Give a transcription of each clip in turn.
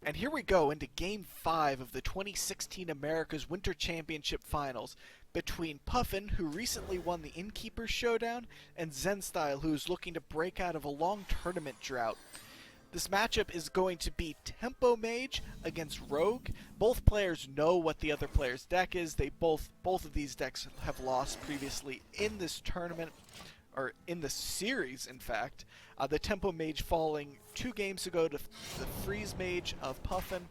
And here we go into Game 5 of the 2016 America's Winter Championship Finals between Puffin, who recently won the Innkeeper Showdown, and Zenstyle, who is looking to break out of a long tournament drought. This matchup is going to be Tempo Mage against Rogue. Both players know what the other player's deck is. Both of these decks have lost previously in this tournament, or in the series, in fact. The Tempo Mage falling 2 games ago to the Freeze Mage of Puffin,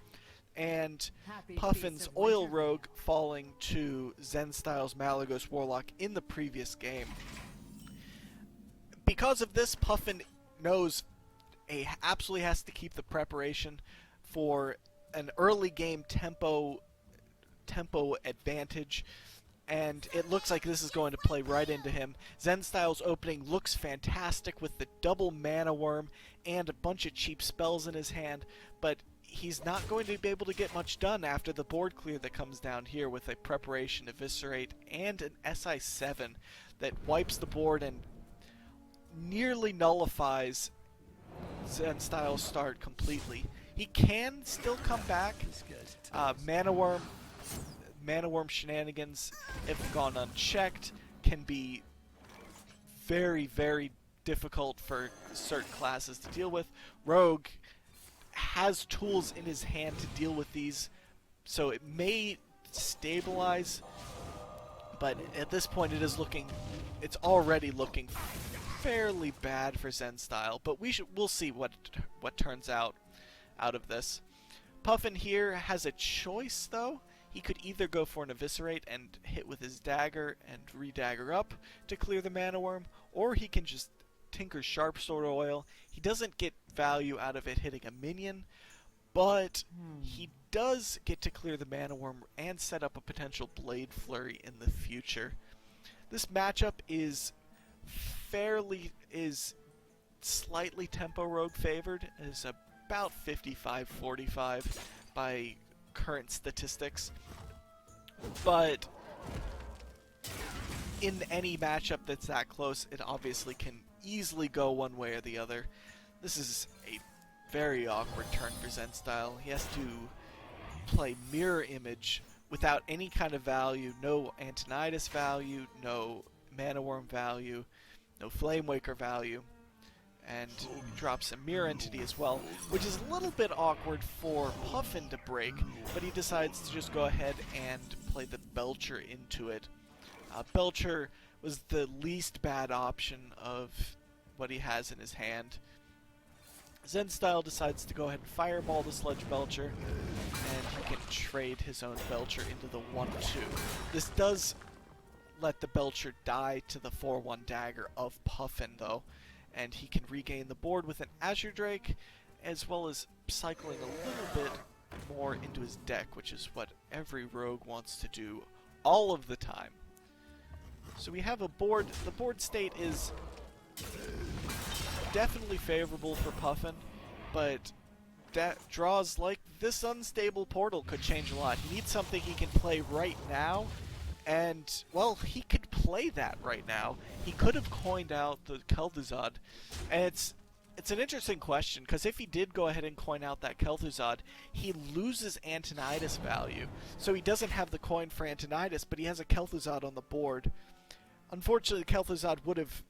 and Puffin's Oil Rogue falling to Zenstyle's Malagos Warlock in the previous game. Because of this, Puffin knows he absolutely has to keep the preparation for an early game tempo advantage, and it looks like this is going to play right into him. Zenstyle's opening looks fantastic with the double mana worm and a bunch of cheap spells in his hand, but he's not going to be able to get much done after the board clear that comes down here with a preparation, eviscerate, and an SI7 that wipes the board and nearly nullifies Zenstyle's start completely. He can still come back. Mana Worm shenanigans, if gone unchecked, can be very, very difficult for certain classes to deal with. Rogue has tools in his hand to deal with these, so it may stabilize, but at this point it's already looking fairly bad for Zenstyle, but we'll see what turns out of this. Puffin here has a choice, though. He could either go for an Eviscerate and hit with his dagger and re-dagger up to clear the Mana Worm, or he can just Tinker's Sharp Sword Oil. He doesn't get value out of it hitting a minion, but he does get to clear the Mana Worm and set up a potential Blade Flurry in the future. This matchup is slightly Tempo Rogue favored. It is about 55-45 by current statistics, but in any matchup that's that close, it obviously can easily go one way or the other. This is a very awkward turn for Zenstyle. He has to play Mirror Image without any kind of value, no Antonidas value, no Mana Worm value, no Flame Waker value, and drops a Mirror Entity as well, which is a little bit awkward for Puffin to break, but he decides to just go ahead and play the Belcher into it. Belcher was the least bad option of what he has in his hand. Zenstyle decides to go ahead and fireball the Sludge Belcher, and he can trade his own Belcher into the 1-2. This does let the Belcher die to the 4-1 dagger of Puffin, though, and he can regain the board with an Azure Drake, as well as cycling a little bit more into his deck, which is what every rogue wants to do all of the time. So we have a board. The board state is definitely favorable for Puffin, but draws like this Unstable Portal could change a lot. He needs something he can play right now, and, well, he could play that right now. He could have coined out the Kel'Thuzad, and it's an interesting question, because if he did go ahead and coin out that Kel'Thuzad, he loses Antonidas value. So he doesn't have the coin for Antonidas, but he has a Kel'Thuzad on the board. Unfortunately, the Kel'Thuzad would have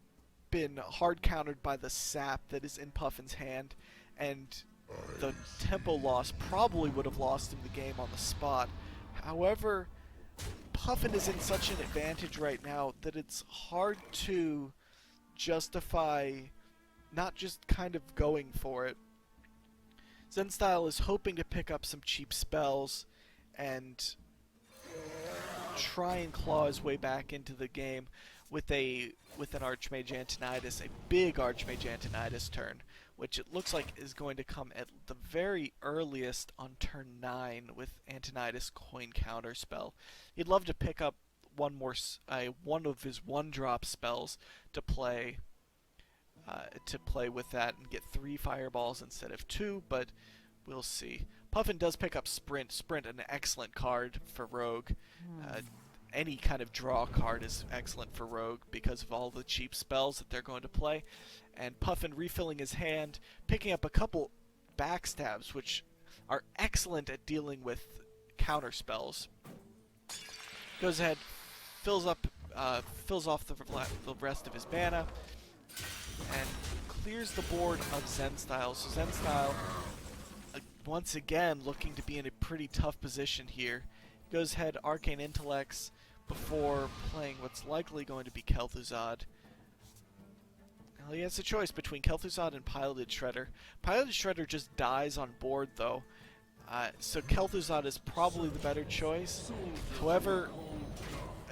been hard countered by the sap that is in Puffin's hand, and the tempo loss probably would have lost him the game on the spot. However, Puffin is in such an advantage right now that it's hard to justify not just kind of going for it. Zenstyle is hoping to pick up some cheap spells and try and claw his way back into the game with an Archmage Antonidas, a big Archmage Antonidas turn, which it looks like is going to come at the very earliest on turn 9 with Antonidas Coin Counter spell. He'd love to pick up one of his 1-drop spells to play with that and get 3 fireballs instead of 2, but we'll see. Puffin does pick up Sprint. Sprint, an excellent card for Rogue. Any kind of draw card is excellent for Rogue because of all the cheap spells that they're going to play. And Puffin refilling his hand, picking up a couple backstabs, which are excellent at dealing with counter spells. Goes ahead, fills off the rest of his mana, and clears the board of Zenstyle. So Zenstyle, once again, looking to be in a pretty tough position here. Goes ahead, Arcane Intellects before playing what's likely going to be Kel'Thuzad. Well, he has a choice between Kel'Thuzad and Piloted Shredder. Piloted Shredder just dies on board, though. So Kel'Thuzad is probably the better choice. However,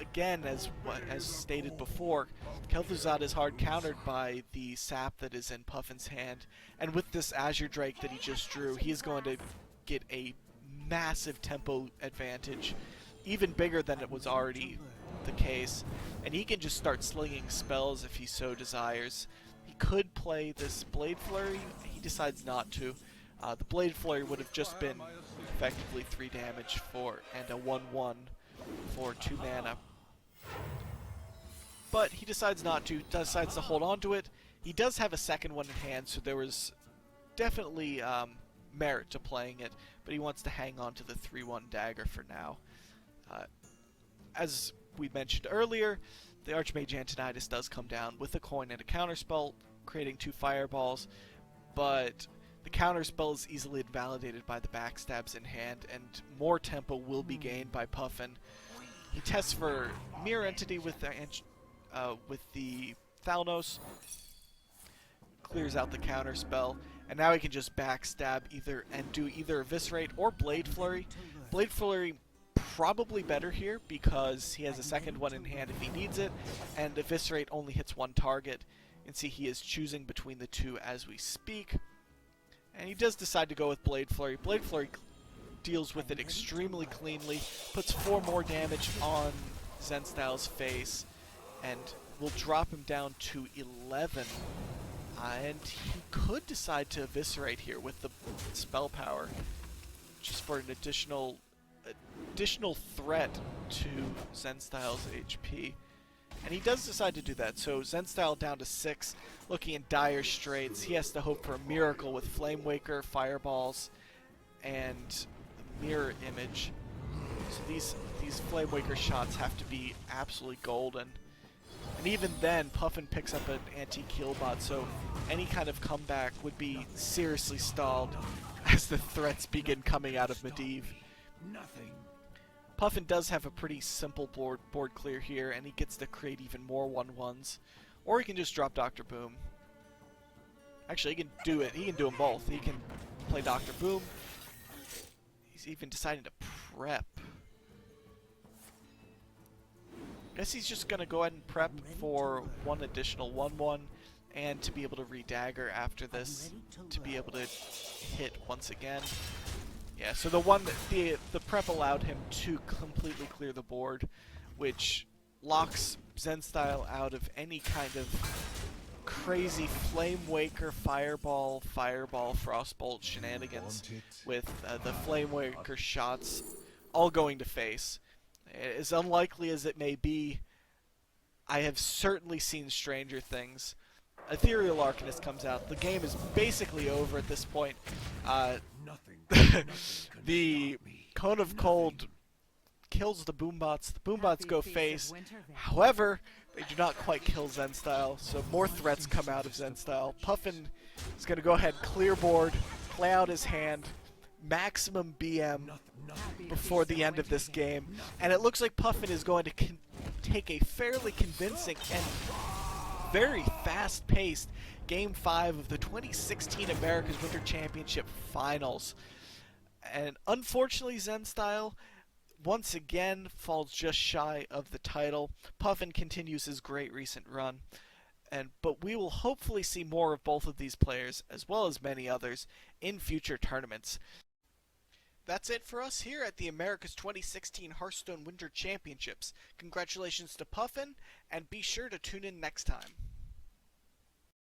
again, as stated before, Kel'Thuzad is hard countered by the sap that is in Puffin's hand, and with this Azure Drake that he just drew, he's going to get a massive tempo advantage, even bigger than it was already the case, and he can just start slinging spells if he so desires. He could play this Blade Flurry. He decides not to. The Blade Flurry would have just been effectively 3 damage and a 1/1 for 2 mana. But he decides not to, decides to hold on to it. He does have a second one in hand, so there was definitely merit to playing it, but he wants to hang on to the 3/1 dagger for now. As we mentioned earlier, the Archmage Antonidas does come down with a coin and a counterspell, creating 2 fireballs, but the counterspell is easily invalidated by the backstabs in hand, and more tempo will be gained by Puffin. He tests for Mirror Entity with the Thalnos, clears out the counterspell, and now he can just backstab do either Eviscerate or Blade Flurry. Blade Flurry probably better here because he has a second one in hand if he needs it, and Eviscerate only hits 1 target. You can see he is choosing between the 2 as we speak. And he does decide to go with Blade Flurry. Blade Flurry deals with it extremely cleanly, puts 4 more damage on Zenstyle's face, and will drop him down to 11. And he could decide to Eviscerate here with the spell power, just for an additional threat to Zenstyle's HP. And he does decide to do that, so Zenstyle down to 6, looking in dire straits. He has to hope for a miracle with Flame Waker, Fireballs, and Mirror Image. So these Flame Waker shots have to be absolutely golden. And even then, Puffin picks up an anti-Keelbot, so any kind of comeback would be seriously stalled as the threats begin coming out of Medivh. Puffin does have a pretty simple board clear here, and he gets to create even more 1/1s. Or he can just drop Dr. Boom. Actually, he can do it. He can do them both. He can play Dr. Boom. He's even deciding to prep. Guess he's just going to go ahead and prep for 1 additional 1/1, and to be able to re-dagger after this, to be able to hit once again. Yeah, so the prep allowed him to completely clear the board, which locks Zenstyle out of any kind of crazy Flame Waker, Fireball, Frostbolt shenanigans, with the Flame Waker shots all going to face. As unlikely as it may be, I have certainly seen stranger things. Ethereal Arcanist comes out. The game is basically over at this point. The Cone of Cold kills the Boombots. The Boombots go face. However, they do not quite kill Zenstyle, so more threats come out of Zenstyle. Puffin is going to go ahead, clear board, play out his hand, maximum BM before the end of this game. And it looks like Puffin is going to take a fairly convincing and very fast-paced Game 5 of the 2016 America's Winter Championship Finals. And unfortunately, Zenstyle once again falls just shy of the title. Puffin continues his great recent run, but we will hopefully see more of both of these players, as well as many others, in future tournaments. That's it for us here at the America's 2016 Hearthstone Winter Championships. Congratulations to Puffin, and be sure to tune in next time.